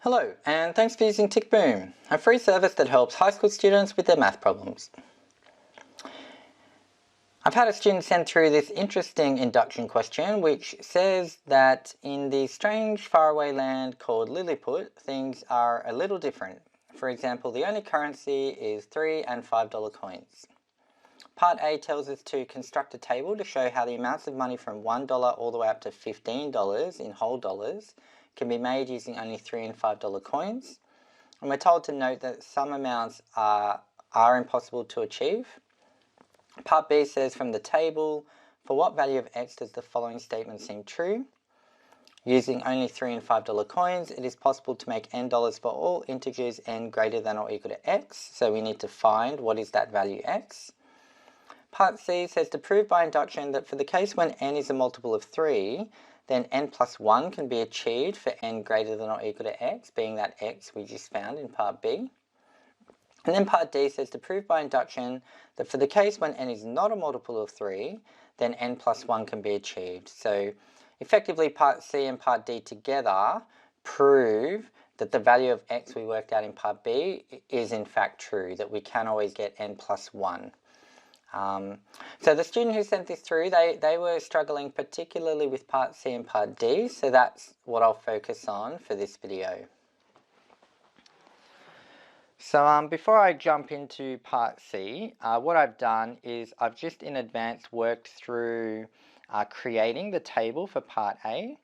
Hello, and thanks for using TickBoom, a free service that helps high school students with their math problems. I've had a student send through this interesting induction question which says that in the strange faraway land called Lilliput, things are a little different. For example, the only currency is $3 and $5 coins. Part A tells us to construct a table to show how the amounts of money from $1 all the way up to $15 in whole dollars can be made using only $3 and $5 coins. And we're told to note that some amounts are impossible to achieve. Part B says from the table, for what value of x does the following statement seem true? Using only $3 and $5 coins, it is possible to make n dollars for all integers n greater than or equal to x. So we need to find what is that value x. Part C says to prove by induction that for the case when n is a multiple of 3, then n plus 1 can be achieved for n greater than or equal to x, being that x we just found in part B. And then part D says to prove by induction that for the case when n is not a multiple of 3, then n plus 1 can be achieved. So effectively part C and part D together prove that the value of x we worked out in part B is in fact true, that we can always get n plus 1. So the student who sent this through, they were struggling particularly with part C and part D, so that's what I'll focus on for this video. So before I jump into part C, what I've done is I've just in advance worked through creating the table for part A.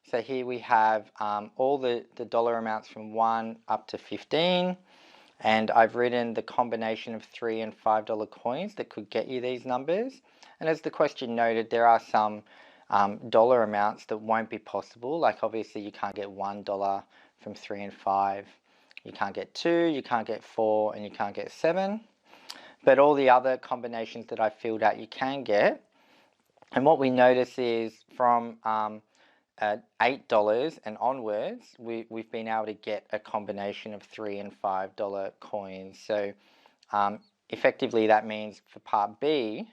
So here we have all the dollar amounts from 1 up to 15. And I've written the combination of $3 and $5 coins that could get you these numbers. And as the question noted, there are some dollar amounts that won't be possible. Like obviously you can't get $1 from 3 and 5. You can't get 2, you can't get 4, and you can't get 7. But all the other combinations that I filled out you can get. And what we notice is from $8 and onwards, we've been able to get a combination of $3 and $5 coins. So effectively that means for part B,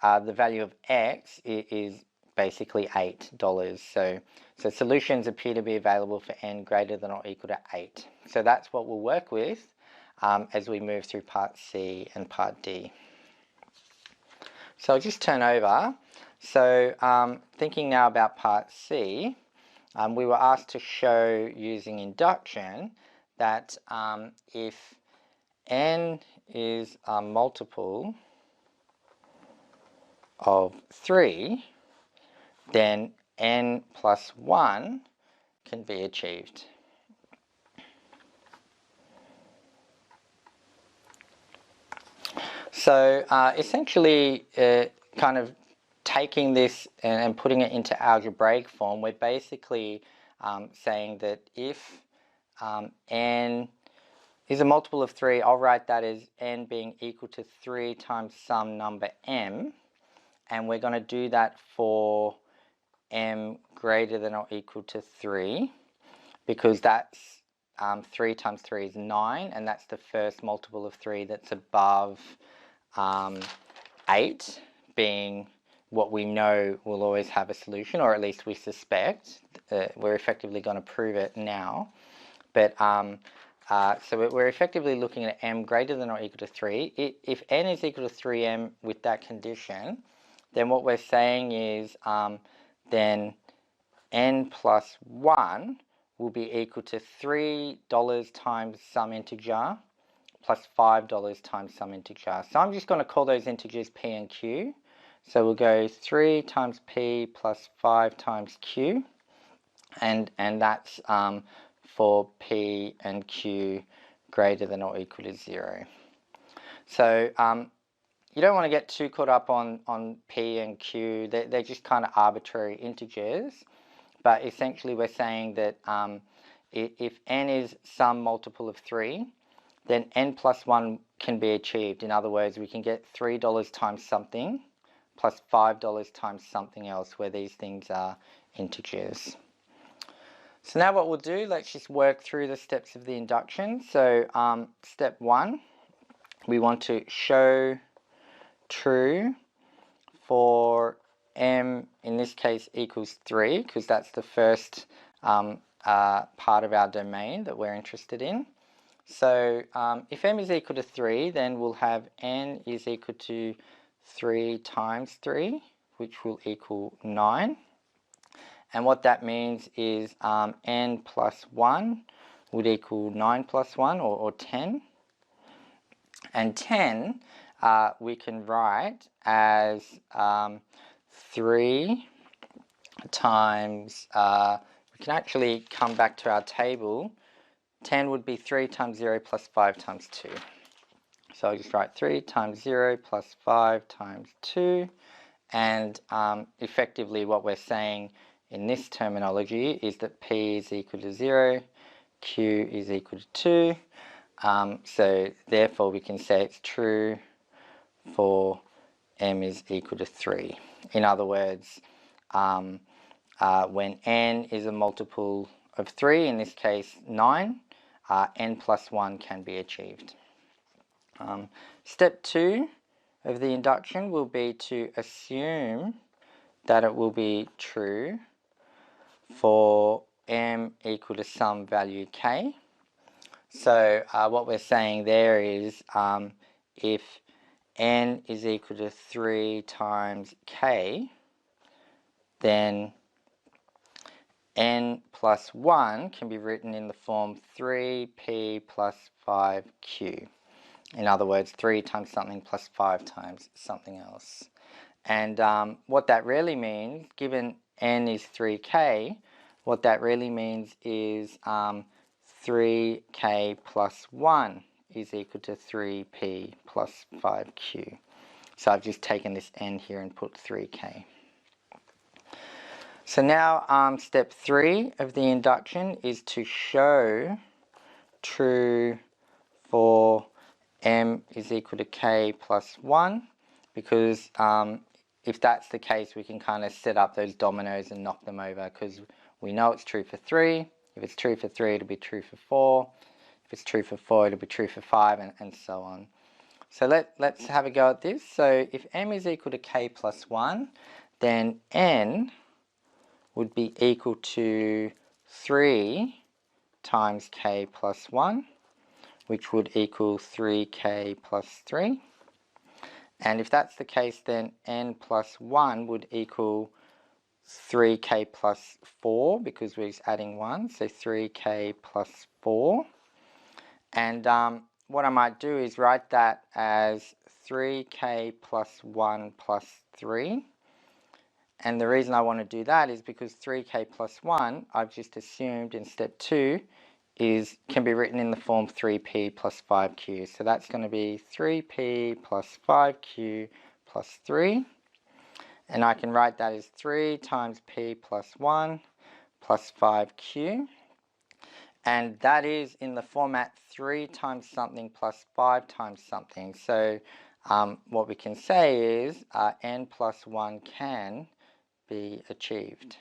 the value of x is basically $8. So solutions appear to be available for n greater than or equal to 8. So that's what we'll work with as we move through part C and part D. So I'll just turn over. So thinking now about part C, we were asked to show using induction that if n is a multiple of 3, then n plus 1 can be achieved. So essentially kind of taking this and putting it into algebraic form, we're basically saying that if n is a multiple of 3, I'll write that as n being equal to 3 times some number m, and we're going to do that for m greater than or equal to 3, because that's 3 times 3 is 9, and that's the first multiple of 3 that's above 8, being what we know will always have a solution, or at least we suspect. We're effectively going to prove it now. But so we're effectively looking at m greater than or equal to 3. If n is equal to 3m with that condition, then what we're saying is then n plus 1 will be equal to $3 times some integer plus $5 times some integer. So I'm just going to call those integers p and q. So we'll go 3 times p plus 5 times q, and that's for p and q greater than or equal to 0. So you don't want to get too caught up on p and q. They're just kind of arbitrary integers, but essentially we're saying that if n is some multiple of 3, then n plus 1 can be achieved. In other words, we can get $3 times something plus $5 times something else, where these things are integers. So now what we'll do, let's just work through the steps of the induction. So step 1, we want to show true for m, in this case, equals 3, because that's the first part of our domain that we're interested in. So if m is equal to 3, then we'll have n is equal to 3 times 3, which will equal 9. And what that means is n plus 1 would equal 9 plus 1, or 10. And 10 we can write as 3 times, we can actually come back to our table. 10 would be 3 times 0 plus 5 times 2. So I'll just write 3 times 0 plus 5 times 2. And effectively what we're saying in this terminology is that P is equal to 0, Q is equal to 2. So therefore we can say it's true for M is equal to 3. In other words, when n is a multiple of 3, in this case 9, n plus 1 can be achieved. Step 2 of the induction will be to assume that it will be true for m equal to some value k. So what we're saying there is if n is equal to 3 times k, then n plus 1 can be written in the form 3p plus 5q. In other words, 3 times something plus 5 times something else. And what that really means, given n is 3k, what that really means is 3k plus 1 is equal to 3p plus 5q. So I've just taken this n here and put 3k. So now step 3 of the induction is to show true for m is equal to k plus 1, because if that's the case, we can kind of set up those dominoes and knock them over, because we know it's true for 3. If it's true for 3, it'll be true for 4. If it's true for 4, it'll be true for 5, and so on. So let's have a go at this. So if m is equal to k plus 1, then n would be equal to 3 times k plus 1, which would equal 3k plus 3. And if that's the case, then n plus 1 would equal 3k plus 4, because we're just adding 1, so 3k plus 4. And what I might do is write that as 3k plus 1 plus 3. And the reason I want to do that is because 3k plus 1, I've just assumed in step 2, can be written in the form 3p plus 5q. So that's going to be 3p plus 5q plus 3. And I can write that as 3 times p plus 1 plus 5q. And that is in the format 3 times something plus 5 times something. So what we can say is n plus 1 can be achieved.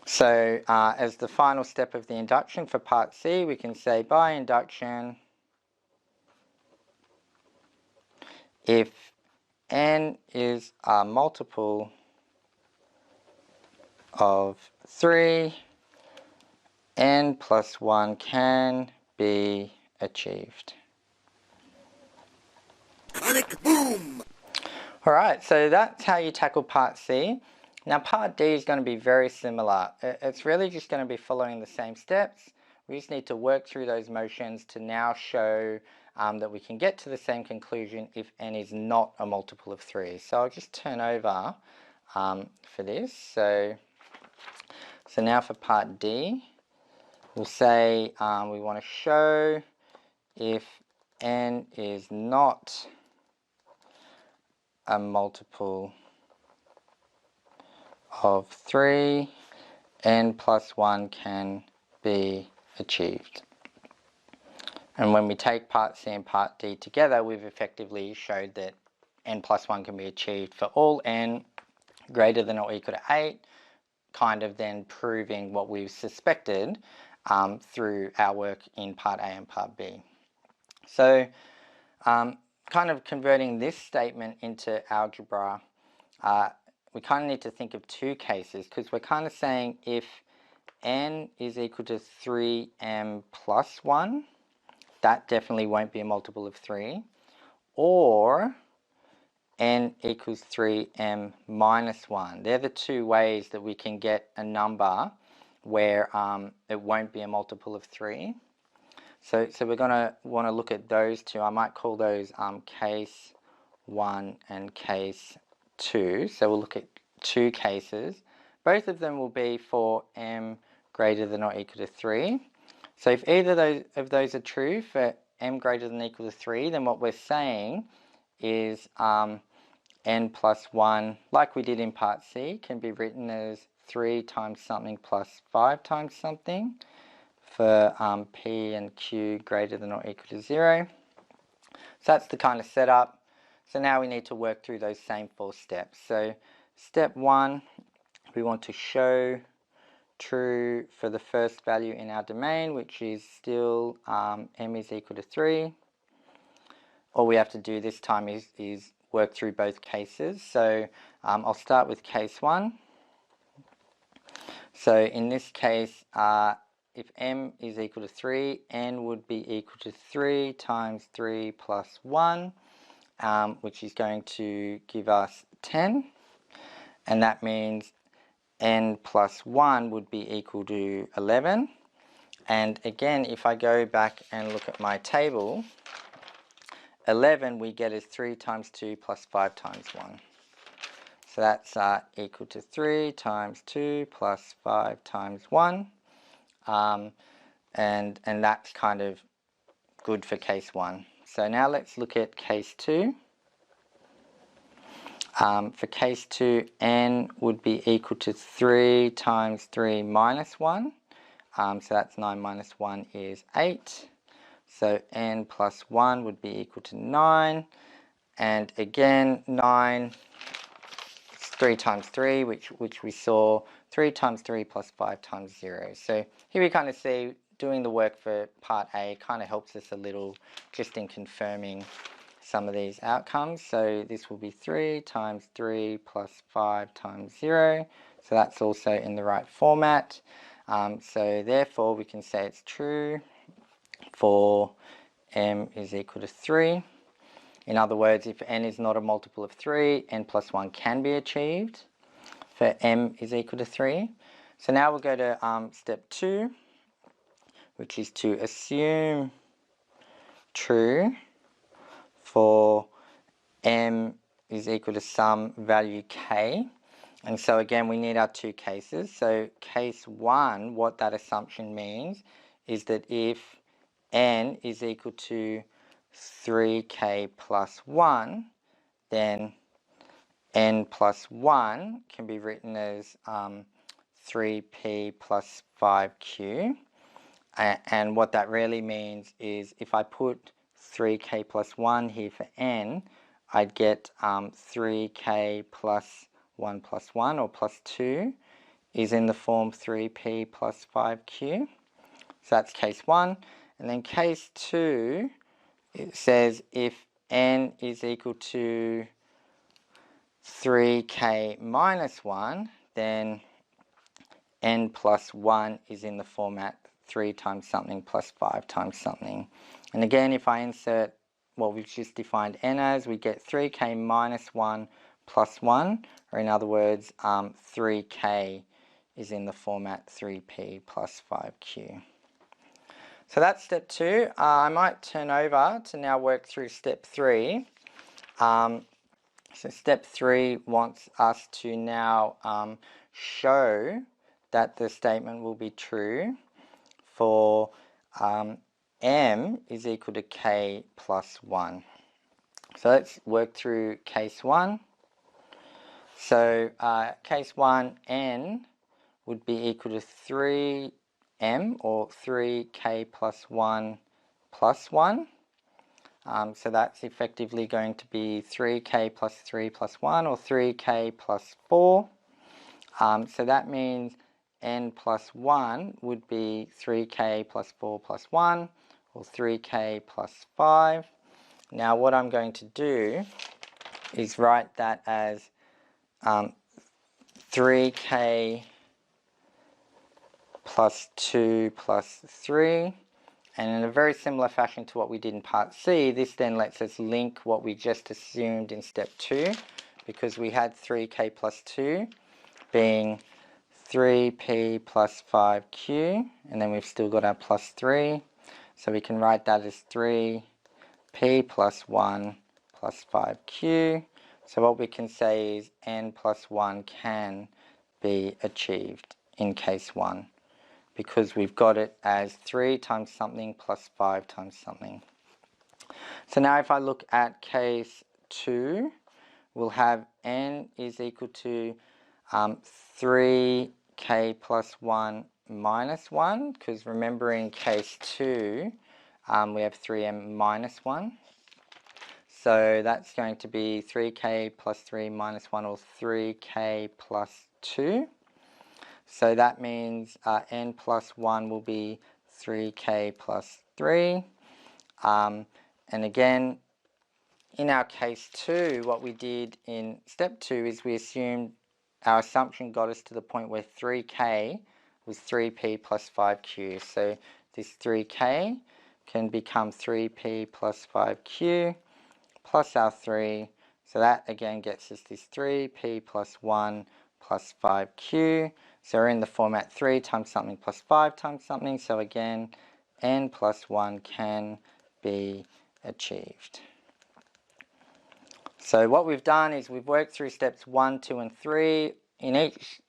So as the final step of the induction for part C, we can say by induction, if n is a multiple of 3, n plus 1 can be achieved. Boom! Alright, so that's how you tackle part C. Now part D is going to be very similar. It's really just going to be following the same steps. We just need to work through those motions to now show that we can get to the same conclusion if n is not a multiple of 3. So I'll just turn over for this. So now for part D, we'll say we want to show if n is not a multiple of 3, n plus 1 can be achieved. And when we take part C and part D together, we've effectively showed that n plus 1 can be achieved for all n greater than or equal to 8, kind of then proving what we've suspected through our work in part A and part B. So kind of converting this statement into algebra, we kind of need to think of two cases, because we're kind of saying if n is equal to 3m plus 1, that definitely won't be a multiple of 3, or n equals 3m minus 1. They're the two ways that we can get a number where it won't be a multiple of 3. So we're going to want to look at those two. I might call those case 1 and case 2. So we'll look at two cases. Both of them will be for m greater than or equal to 3. So if either of those are true for m greater than or equal to 3, then what we're saying is n plus 1, like we did in part C, can be written as 3 times something plus 5 times something for p and q greater than or equal to 0. So that's the kind of setup. So now we need to work through those same 4 steps. So step 1, we want to show true for the first value in our domain, which is still m is equal to 3. All we have to do this time is work through both cases. So I'll start with case 1. So in this case, if m is equal to 3, n would be equal to 3 times 3 plus 1, which is going to give us 10. And that means n plus 1 would be equal to 11. And again, if I go back and look at my table, 11 we get is 3 times 2 plus 5 times 1. So that's equal to 3 times 2 plus 5 times 1. And that's kind of good for case 1. So now let's look at case 2. For case 2, n would be equal to 3 times 3 minus 1. So that's 9 minus 1 is 8. So n plus 1 would be equal to 9. And again, 9 is 3 times 3, which we saw. 3 times 3 plus 5 times 0. So here we kind of see doing the work for part A kind of helps us a little just in confirming some of these outcomes. So this will be 3 times 3 plus 5 times 0. So that's also in the right format. So therefore we can say it's true for m is equal to 3. In other words, if n is not a multiple of 3, n plus 1 can be achieved for m is equal to 3. So now we'll go to step 2, which is to assume true for m is equal to some value k. And so again, we need our two cases. So case 1, what that assumption means is that if n is equal to 3k plus 1, then n plus 1 can be written as 3p plus 5q. And what that really means is if I put 3k plus 1 here for n, I'd get 3k plus 1 plus 1, or plus 2, is in the form 3p plus 5q. So that's case 1. And then case 2, it says if n is equal to 3k minus 1, then n plus 1 is in the format 3 times something plus 5 times something. And again, if I insert what we've just defined n as, we get 3k minus 1 plus 1, or in other words, 3k is in the format 3p plus 5q. So that's step 2. I might turn over to now work through step 3. So step 3 wants us to now show that the statement will be true for m is equal to k plus 1. So let's work through case 1. So case 1, n would be equal to 3m, or 3k plus 1 plus 1. So that's effectively going to be 3k plus 3 plus 1, or 3k plus 4. So that means n plus 1 would be 3k plus 4 plus 1, or 3k plus 5. Now what I'm going to do is write that as 3k plus 2 plus 3. And in a very similar fashion to what we did in part C, this then lets us link what we just assumed in step 2, because we had 3k plus 2 being 3p plus 5q, and then we've still got our plus 3. So we can write that as 3p plus 1 plus 5q. So what we can say is n plus 1 can be achieved in case 1, because we've got it as 3 times something plus 5 times something. So now if I look at case 2, we'll have n is equal to 3k plus 1 minus 1, because remember in case 2 we have 3m minus 1. So that's going to be 3k plus 3 minus 1, or 3k plus 2. So that means n plus 1 will be 3k plus 3. And again, in our case 2, what we did in step 2 is we assumed our assumption got us to the point where 3k was 3p plus 5q. So this 3k can become 3p plus 5q plus our 3. So that again gets us this 3p plus 1 plus 5q. So we're in the format 3 times something plus 5 times something. So again, n plus 1 can be achieved. So what we've done is we've worked through steps 1, 2, and 3. In each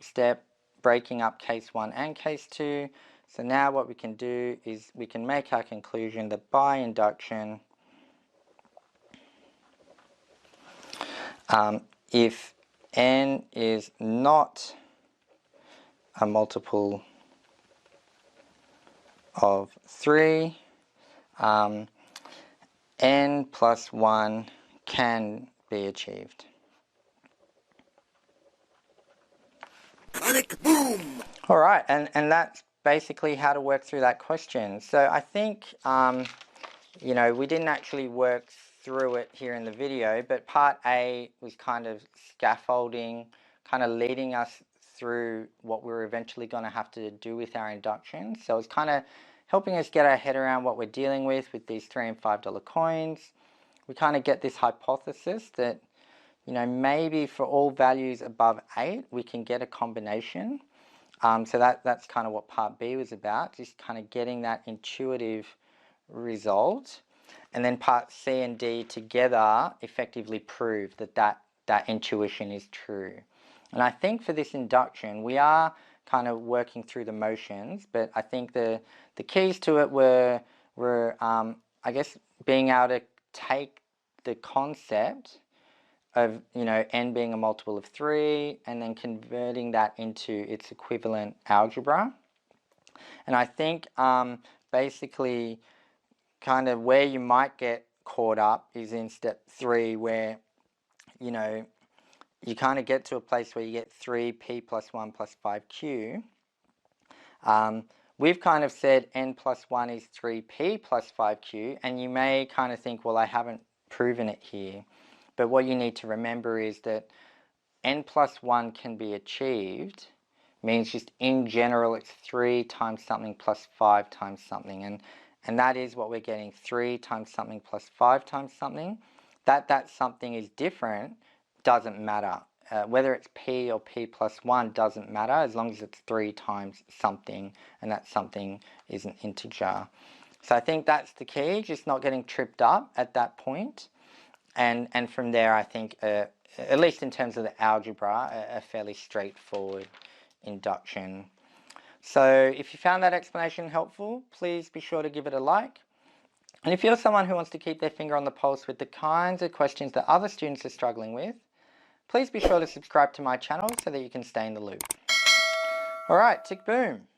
step, breaking up case 1 and case 2. So now what we can do is we can make our conclusion that by induction, if n is not a multiple of 3, n plus 1 can be achieved. Panic boom! All right, and that's basically how to work through that question. So I think, you know, we didn't actually work through it here in the video, but part A was kind of scaffolding, kind of leading us through what we're eventually going to have to do with our induction. So it's kind of helping us get our head around what we're dealing with these $3 and $5 coins. We kind of get this hypothesis that, you know, maybe for all values above 8, we can get a combination. So that's kind of what part B was about, just kind of getting that intuitive result. And then part C and D together effectively prove that intuition is true. And I think for this induction, we are kind of working through the motions, but I think the keys to it were I guess, being able to take the concept of, you know, n being a multiple of 3 and then converting that into its equivalent algebra. And I think basically kind of where you might get caught up is in step 3, where, you know, you kind of get to a place where you get 3p plus 1 plus 5q. We've kind of said n plus 1 is 3p plus 5q, and you may kind of think, well, I haven't proven it here. But what you need to remember is that n plus 1 can be achieved means just in general it's 3 times something plus 5 times something. And that is what we're getting, 3 times something plus 5 times something. That something is different doesn't matter. Whether it's p or p plus 1 doesn't matter as long as it's 3 times something and that something is an integer. So I think that's the key, just not getting tripped up at that point. And from there, I think, at least in terms of the algebra, a fairly straightforward induction. So if you found that explanation helpful, please be sure to give it a like. And if you're someone who wants to keep their finger on the pulse with the kinds of questions that other students are struggling with, please be sure to subscribe to my channel so that you can stay in the loop. All right, tick boom.